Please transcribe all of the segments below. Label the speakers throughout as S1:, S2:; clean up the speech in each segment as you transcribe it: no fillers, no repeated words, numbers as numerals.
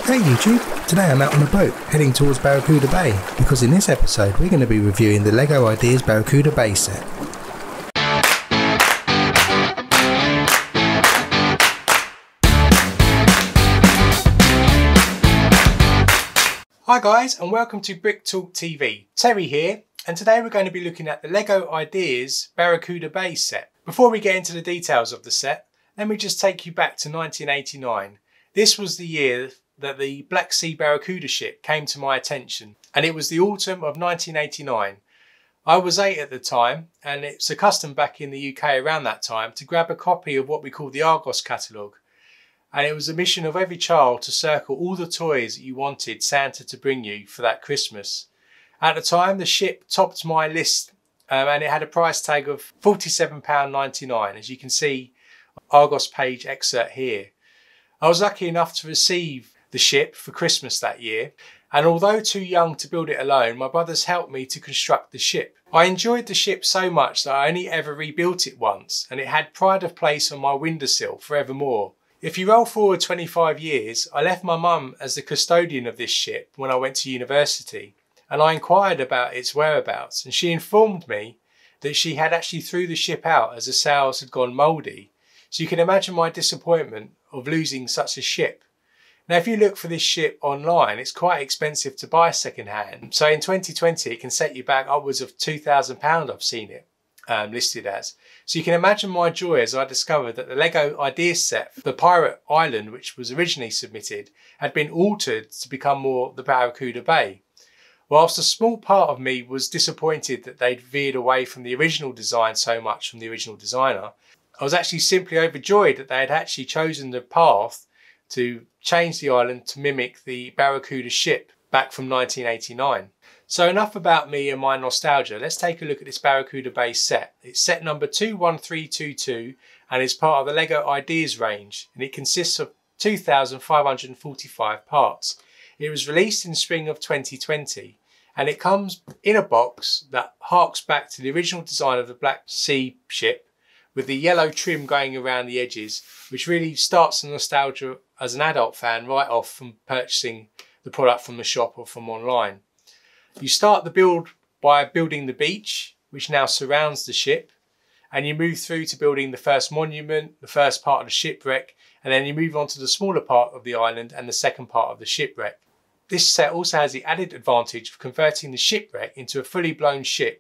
S1: Hey YouTube, today I'm out on a boat heading towards Barracuda Bay because in this episode we're going to be reviewing the Lego Ideas Barracuda Bay set. Hi guys and welcome to Brick Talk TV. Terry here, and today we're going to be looking at the Lego Ideas Barracuda Bay set. Before we get into the details of the set, let me just take you back to 1989. This was the year that the Black Sea Barracuda ship came to my attention, and it was the autumn of 1989. I was 8 at the time, and it's a custom back in the UK around that time to grab a copy of what we call the Argos catalogue. And it was a mission of every child to circle all the toys that you wanted Santa to bring you for that Christmas. At the time, the ship topped my list, and it had a price tag of £47.99, as you can see Argos page excerpt here. I was lucky enough to receive the ship for Christmas that year, and although too young to build it alone, my brothers helped me to construct the ship. I enjoyed the ship so much that I only ever rebuilt it once, and it had pride of place on my windowsill forevermore. If you roll forward 25 years, I left my mum as the custodian of this ship when I went to university, and I inquired about its whereabouts, and she informed me that she had actually threw the ship out as the sails had gone mouldy. So you can imagine my disappointment of losing such a ship. Now, if you look for this ship online, it's quite expensive to buy second hand. So in 2020, it can set you back upwards of £2,000, I've seen it listed as. So you can imagine my joy as I discovered that the Lego Ideas set, the Pirate Island, which was originally submitted, had been altered to become more the Barracuda Bay. Whilst a small part of me was disappointed that they'd veered away from the original design so much from the original designer, I was actually simply overjoyed that they had actually chosen the path to change the island to mimic the Barracuda ship back from 1989. So enough about me and my nostalgia. Let's take a look at this Barracuda Bay set. It's set number 21322 and is part of the Lego Ideas range, and it consists of 2,545 parts. It was released in spring of 2020, and it comes in a box that harks back to the original design of the Black Sea ship, with the yellow trim going around the edges, which really starts the nostalgia as an adult fan right off from purchasing the product from the shop or from online. You start the build by building the beach, which now surrounds the ship, and you move through to building the first monument, the first part of the shipwreck, and then you move on to the smaller part of the island and the second part of the shipwreck. This set also has the added advantage of converting the shipwreck into a fully blown ship,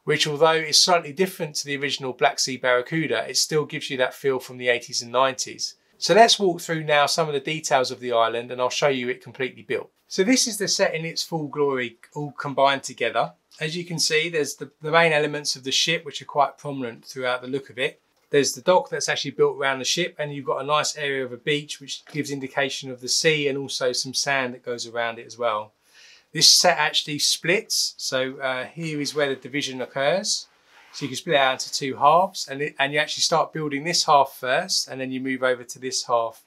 S1: which, although is slightly different to the original Black Sea Barracuda, it still gives you that feel from the 80s and 90s. So let's walk through now some of the details of the island, and I'll show you it completely built. So this is the set in its full glory, all combined together. As you can see, there's the main elements of the ship, which are quite prominent throughout the look of it. There's the dock that's actually built around the ship, and you've got a nice area of a beach, which gives indication of the sea and also some sand that goes around it as well. This set actually splits, so here is where the division occurs. So you can split it out into two halves, and you actually start building this half first, and then you move over to this half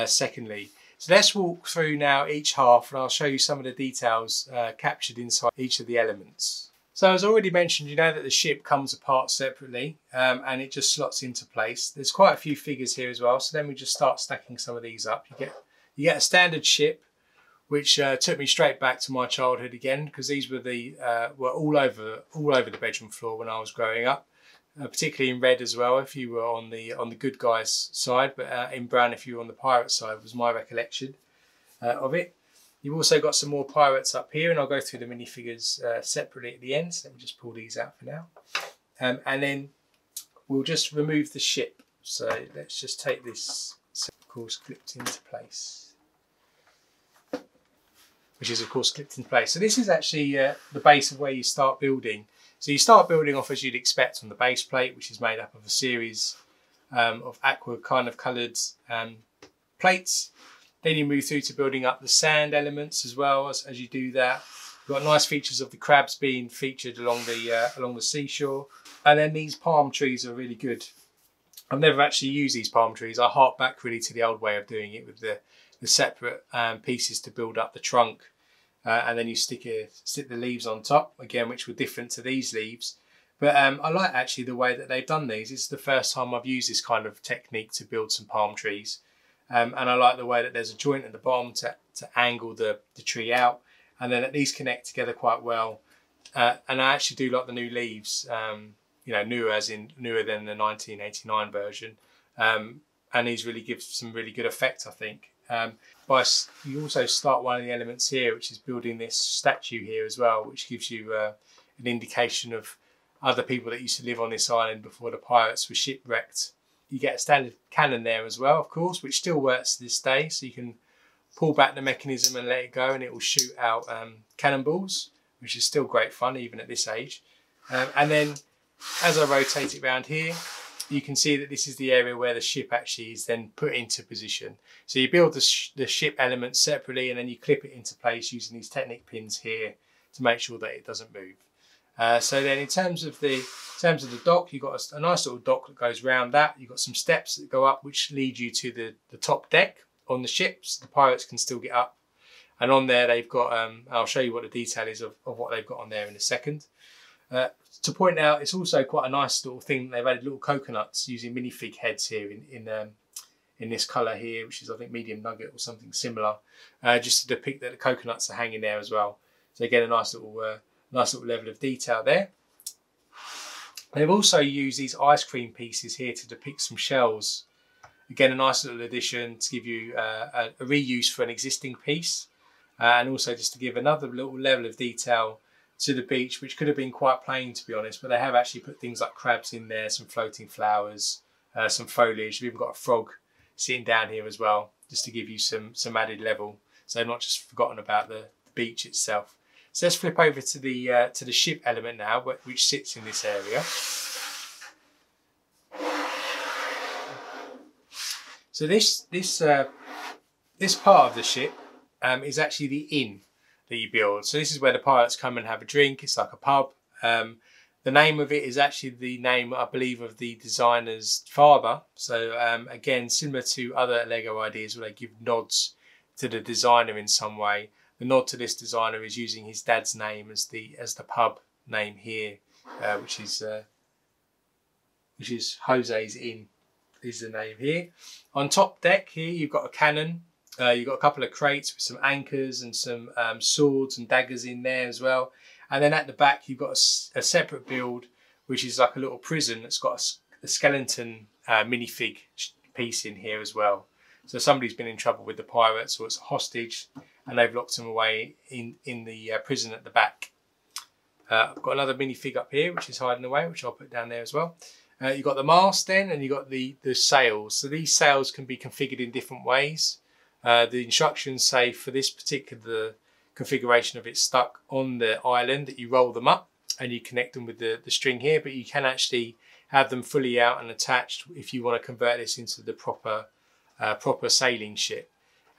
S1: secondly. So let's walk through now each half, and I'll show you some of the details captured inside each of the elements. So as already mentioned, you know that the ship comes apart separately, and it just slots into place. There's quite a few figures here as well, so then we just start stacking some of these up. You get a standard ship, which took me straight back to my childhood again, because these were were all over the bedroom floor when I was growing up, particularly in red as well if you were on the good guys side, but in brown if you were on the pirate side was my recollection of it. You've also got some more pirates up here, and I'll go through the minifigures separately at the end. So let me just pull these out for now, and then we'll just remove the ship. So let's just take this, of course, clipped into place. Which is of course clipped in place. So this is actually the base of where you start building. So you start building off as you'd expect on the base plate, which is made up of a series of aqua kind of coloured plates. Then you move through to building up the sand elements as well as you do that. You've got nice features of the crabs being featured along the seashore. And then these palm trees are really good. I've never actually used these palm trees. I hark back really to the old way of doing it with the separate pieces to build up the trunk, and then you stick the leaves on top again, which were different to these leaves. But I like actually the way that they've done these. It's the first time I've used this kind of technique to build some palm trees, and I like the way that there's a joint at the bottom to angle the tree out, and then these connect together quite well. And I actually do like the new leaves, you know, newer as in newer than the 1989 version, and these really give some really good effect, I think. You also start one of the elements here, which is building this statue here as well, which gives you an indication of other people that used to live on this island before the pirates were shipwrecked. You get a standard cannon there as well, of course, which still works to this day. So you can pull back the mechanism and let it go, and it will shoot out cannonballs, which is still great fun even at this age. And then as I rotate it around here, you can see that this is the area where the ship actually is then put into position. So you build the ship elements separately, and then you clip it into place using these Technic pins here to make sure that it doesn't move. So then in terms of the dock, you've got a nice little dock that goes around that. You've got some steps that go up which lead you to the top deck on the ships. The pirates can still get up. And on there they've got, I'll show you what the detail is of what they've got on there in a second. To point out, it's also quite a nice little thing. They've added little coconuts using minifig heads here in this colour here, which is I think medium nugget or something similar, just to depict that the coconuts are hanging there as well. So again, a nice little level of detail there. They've also used these ice cream pieces here to depict some shells. Again, a nice little addition to give you a reuse for an existing piece, and also just to give another little level of detail to the beach, which could have been quite plain to be honest, but they have actually put things like crabs in there, some floating flowers, some foliage. We've even got a frog sitting down here as well, just to give you some added level, so I've not just forgotten about the beach itself. So let's flip over to the ship element now, which sits in this area. So this part of the ship is actually the inn that you build. So this is where the pirates come and have a drink. It's like a pub. The name of it is actually the name, I believe, of the designer's father. So again, similar to other Lego ideas where they give nods to the designer in some way. The nod to this designer is using his dad's name as the pub name here, which is Jose's Inn is the name here. On top deck here, you've got a cannon. You've got a couple of crates with some anchors and some swords and daggers in there as well. And then at the back, you've got a separate build, which is like a little prison that's got a skeleton minifig piece in here as well. So somebody's been in trouble with the pirates, or it's a hostage, and they've locked them away in the prison at the back. I've got another minifig up here, which is hiding away, which I'll put down there as well. You've got the mast then, and you've got the sails. So these sails can be configured in different ways. The instructions say for this particular configuration of it stuck on the island that you roll them up and you connect them with the string here, but you can actually have them fully out and attached if you want to convert this into the proper sailing ship.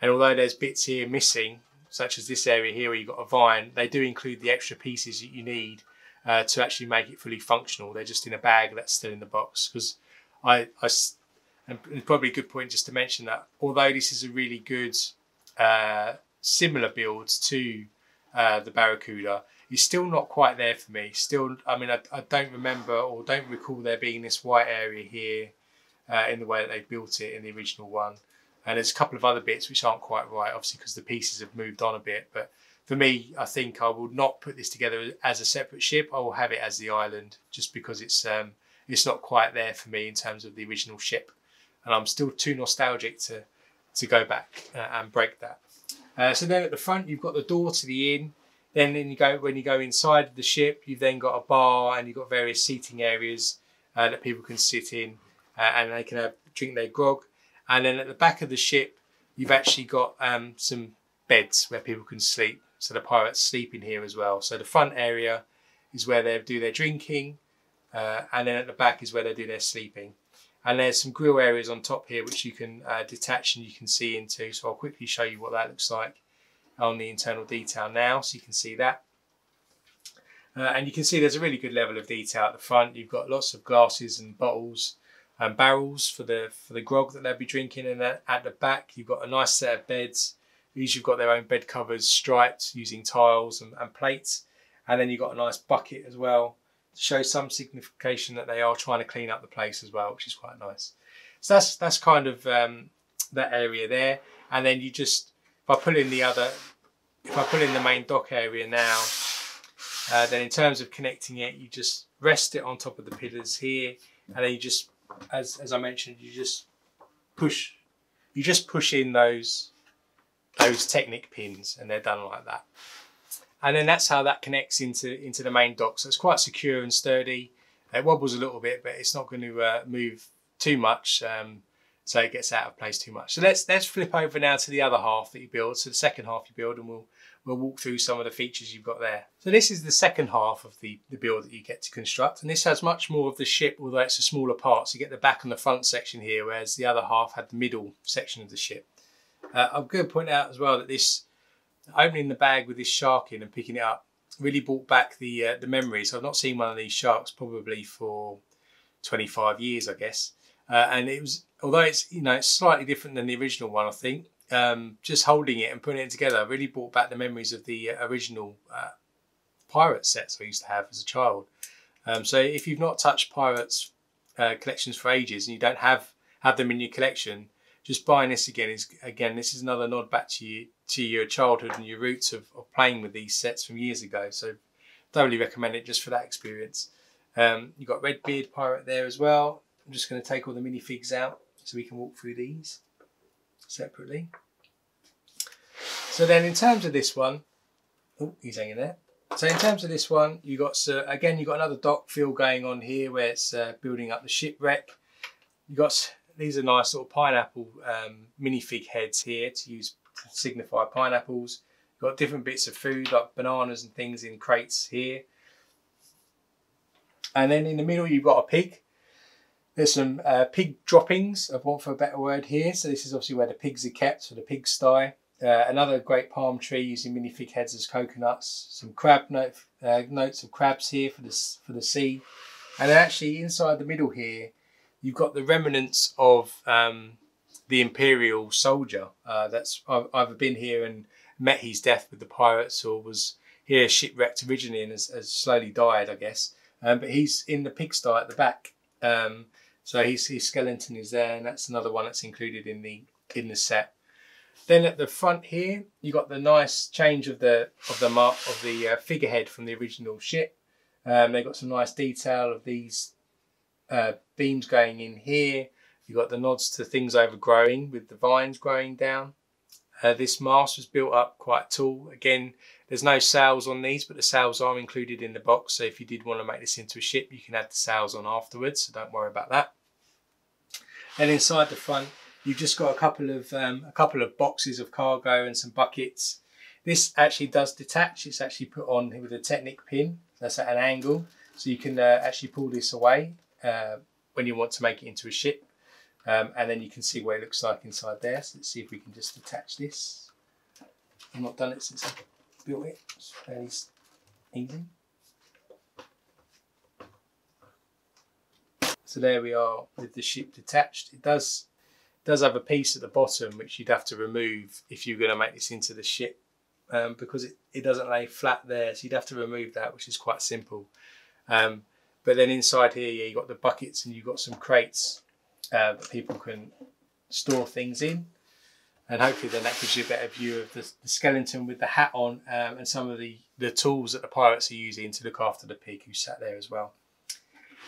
S1: And although there's bits here missing, such as this area here where you've got a vine, they do include the extra pieces that you need to actually make it fully functional. They're just in a bag that's still in the box. Because and it's probably a good point just to mention that although this is a really good similar builds to the Barracuda, it's still not quite there for me. Still, I mean, I don't remember or don't recall there being this white area here in the way that they built it in the original one. And there's a couple of other bits which aren't quite right, obviously because the pieces have moved on a bit. But for me, I think I will not put this together as a separate ship. I will have it as the island, just because it's not quite there for me in terms of the original ship. And I'm still too nostalgic to go back and break that. So then at the front, you've got the door to the inn. Then when you go inside the ship, you've then got a bar and you've got various seating areas that people can sit in and they can drink their grog. And then at the back of the ship, you've actually got some beds where people can sleep. So the pirates sleep in here as well. So the front area is where they do their drinking, and then at the back is where they do their sleeping. And there's some grill areas on top here which you can detach and you can see into. So I'll quickly show you what that looks like on the internal detail now, so you can see that. And you can see there's a really good level of detail at the front. You've got lots of glasses and bottles and barrels for the grog that they'll be drinking. And at the back, you've got a nice set of beds. These have got their own bed covers striped using tiles and plates. And then you've got a nice bucket as well to show some signification that they are trying to clean up the place as well, which is quite nice. So that's kind of that area there, and then you just, if I pull in the main dock area now, then in terms of connecting it, you just rest it on top of the pillars here, and then you just, as I mentioned, you just push in those Technic pins, and they're done like that. And then that's how that connects into the main dock. So it's quite secure and sturdy. It wobbles a little bit, but it's not going to move too much, so it gets out of place too much. So let's flip over now to the other half that you build. So the second half you build, and we'll walk through some of the features you've got there. So this is the second half of the build that you get to construct, and this has much more of the ship, although it's a smaller part. So you get the back and the front section here, whereas the other half had the middle section of the ship. I'm going to point out as well that this opening the bag with this shark in and picking it up really brought back the memories. I've not seen one of these sharks probably for 25 years, I guess. And it was, although it's, you know, it's slightly different than the original one, I think. Just holding it and putting it together really brought back the memories of the original pirate sets I used to have as a child. So if you've not touched pirates collections for ages and you don't have them in your collection, just buying this again, this is another nod back to your childhood and your roots of playing with these sets from years ago. So thoroughly recommend it just for that experience. You've got Redbeard Pirate there as well. I'm just going to take all the minifigs out so we can walk through these separately. So then in terms of this one, oh, he's hanging there. So in terms of this one, you've got another dock feel going on here where it's building up the shipwreck. You've got, these are nice sort of pineapple minifig heads here to signify pineapples. You've got different bits of food like bananas and things in crates here. And then in the middle you've got a pig. There's some pig droppings, I want for a better word here. So this is obviously where the pigs are kept, so the pigsty. Another great palm tree using minifig heads as coconuts. Some crab notes of crabs here for the sea. And then actually inside the middle here, you've got the remnants of the Imperial soldier that's either been here and met his death with the pirates, or was here shipwrecked originally and has slowly died, I guess. But he's in the pigsty at the back. So his skeleton is there, and that's another one that's included in the set. Then at the front here, you got the nice change of the figurehead from the original ship. They've got some nice detail of these beams going in here. You've got the nods to things overgrowing with the vines growing down. This mast was built up quite tall. Again, there's no sails on these, but the sails are included in the box. So if you did want to make this into a ship, you can add the sails on afterwards. So don't worry about that. And inside the front, you've just got a couple of boxes of cargo and some buckets. This actually does detach. It's actually put on with a Technic pin. That's at an angle. So you can actually pull this away when you want to make it into a ship. And then you can see what it looks like inside there. So let's see if we can just detach this. I've not done it since I built it. It's fairly easy. So there we are with the ship detached. It does have a piece at the bottom which you'd have to remove if you're going to make this into the ship, because it doesn't lay flat there. So you'd have to remove that, which is quite simple. But then inside here, yeah, you've got the buckets and you've got some crates that people can store things in, and hopefully then that gives you a better view of the skeleton with the hat on, and some of the tools that the pirates are using to look after the pig who sat there as well.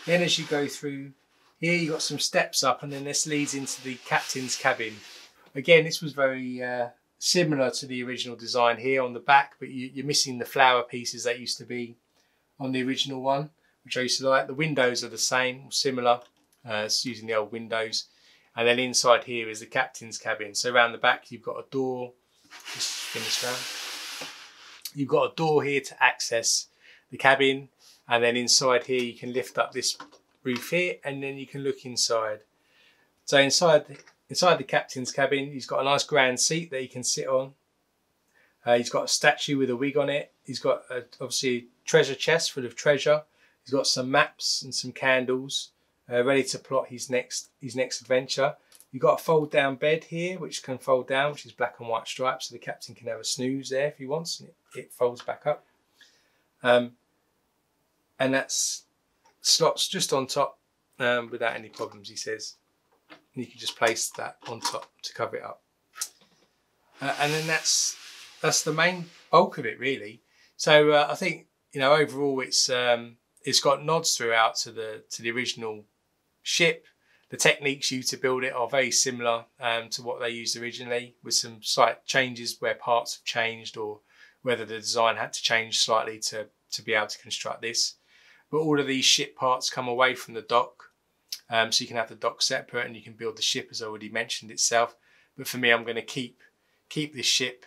S1: Then as you go through here, you've got some steps up, and then this leads into the captain's cabin. Again, this was very similar to the original design here on the back, but you're missing the flower pieces that used to be on the original one, which I used to like. The windows are the same, similar. It's using the old windows. And then inside here is the captain's cabin. So around the back you've got a door. Just finish round. You've got a door here to access the cabin, and then inside here you can lift up this roof here, and then you can look inside. So inside the captain's cabin, he's got a nice grand seat that he can sit on. He's got a statue with a wig on it. He's got obviously a treasure chest full of treasure. He's got some maps and some candles. Ready to plot his next adventure. You've got a fold down bed here which can fold down, which is black and white stripes, so the captain can have a snooze there if he wants, and it folds back up. And that's slots just on top without any problems, he says. and you can just place that on top to cover it up. And then that's the main bulk of it, really. So I think, you know, overall it's got nods throughout to the original ship. The techniques used to build it are very similar to what they used originally, with some slight changes where parts have changed or whether the design had to change slightly to be able to construct this. But all of these ship parts come away from the dock, so you can have the dock separate and you can build the ship, as I already mentioned itself. But for me, I'm going to keep this ship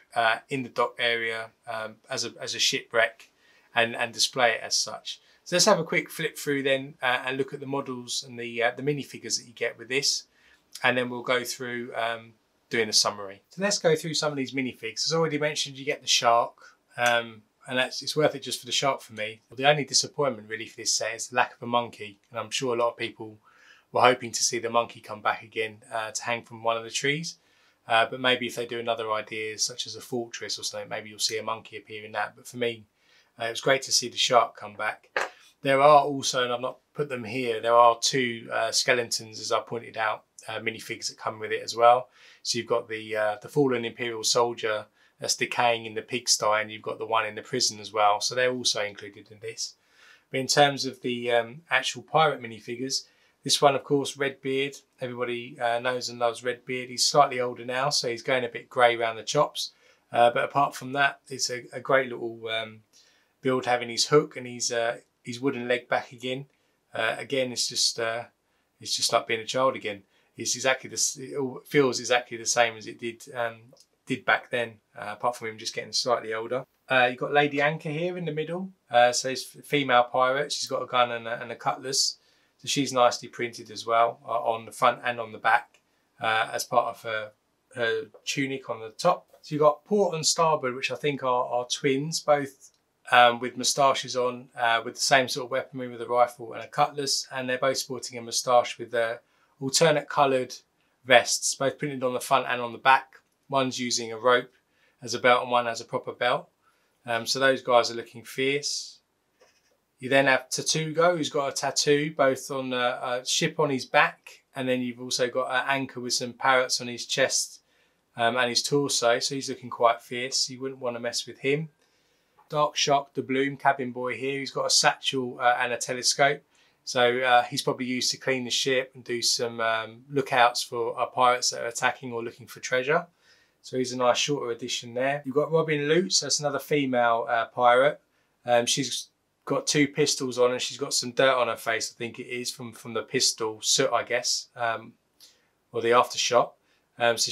S1: in the dock area as a shipwreck and display it as such. So let's have a quick flip through then and look at the models and the minifigures that you get with this, and then we'll go through doing a summary. So let's go through some of these minifigs. As I already mentioned, you get the shark, and it's worth it just for the shark for me. The only disappointment really for this set is the lack of a monkey, and I'm sure a lot of people were hoping to see the monkey come back again to hang from one of the trees. But maybe if they do another idea, such as a fortress or something, maybe you'll see a monkey appear in that. But for me, it was great to see the shark come back. There are also, and I've not put them here, there are two skeletons, as I pointed out, minifigs that come with it as well. So you've got the fallen Imperial soldier that's decaying in the pigsty, and you've got the one in the prison as well. So they're also included in this. But in terms of the actual pirate minifigures, this one, of course, Redbeard. Everybody knows and loves Redbeard. He's slightly older now, so he's going a bit grey around the chops. But apart from that, it's a great little build, having his hook and his wooden leg back again. Again, it's just like being a child again. It's exactly it feels exactly the same as it did back then, apart from him just getting slightly older. You've got Lady Anchor here in the middle. So it's a female pirate. She's got a gun and a cutlass. So she's nicely printed as well on the front and on the back as part of her tunic on the top. So you've got port and starboard, which I think are twins, both with moustaches on, with the same sort of weaponry, with a rifle and a cutlass, and they're both sporting a moustache with alternate coloured vests, both printed on the front and on the back. One's using a rope as a belt and one has a proper belt. So those guys are looking fierce. You then have Tatugo, who's got a tattoo both on a ship on his back, and then you've also got an anchor with some parrots on his chest and his torso, so he's looking quite fierce. You wouldn't want to mess with him. Dark Shock, the Bloom cabin boy here, he's got a satchel and a telescope, so he's probably used to clean the ship and do some lookouts for pirates that are attacking or looking for treasure. So he's a nice shorter addition there. You've got Robin Lutz, that's another female pirate. She's got two pistols on and she's got some dirt on her face, I think it is, from the pistol soot, I guess, or the aftershock. So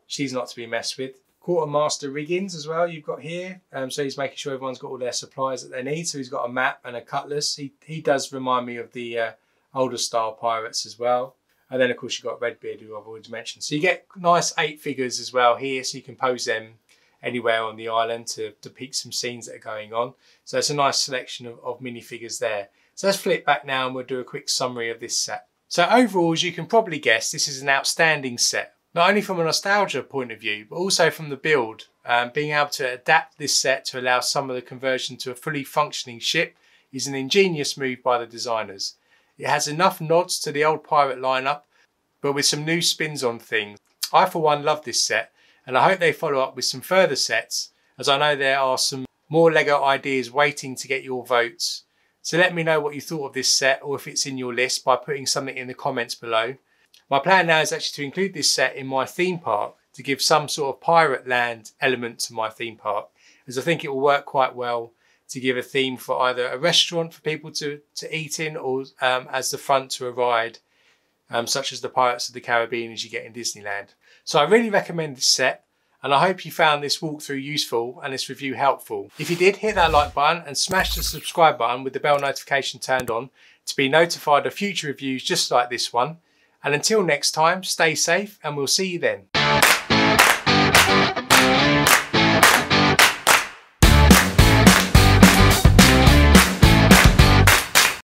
S1: she's not to be messed with. Quartermaster Riggins as well you've got here. So he's making sure everyone's got all their supplies that they need. So he's got a map and a cutlass. He does remind me of the older style pirates as well. And then of course you've got Redbeard, who I've already mentioned. So you get nice 8 figures as well here, so you can pose them anywhere on the island to depict some scenes that are going on. So it's a nice selection of minifigures there. So let's flip back now and we'll do a quick summary of this set. So overall, as you can probably guess, this is an outstanding set. Not only from a nostalgia point of view, but also from the build. Being able to adapt this set to allow some of the conversion to a fully functioning ship is an ingenious move by the designers. It has enough nods to the old pirate lineup, but with some new spins on things. I for one love this set, and I hope they follow up with some further sets, as I know there are some more Lego ideas waiting to get your votes. So let me know what you thought of this set, or if it's in your list, by putting something in the comments below. My plan now is actually to include this set in my theme park to give some sort of pirate land element to my theme park, as I think it will work quite well to give a theme for either a restaurant for people to eat in, or as the front to a ride, such as the Pirates of the Caribbean as you get in Disneyland. So I really recommend this set, and I hope you found this walkthrough useful and this review helpful. If you did, hit that like button and smash the subscribe button with the bell notification turned on to be notified of future reviews just like this one. And until next time, stay safe and we'll see you then.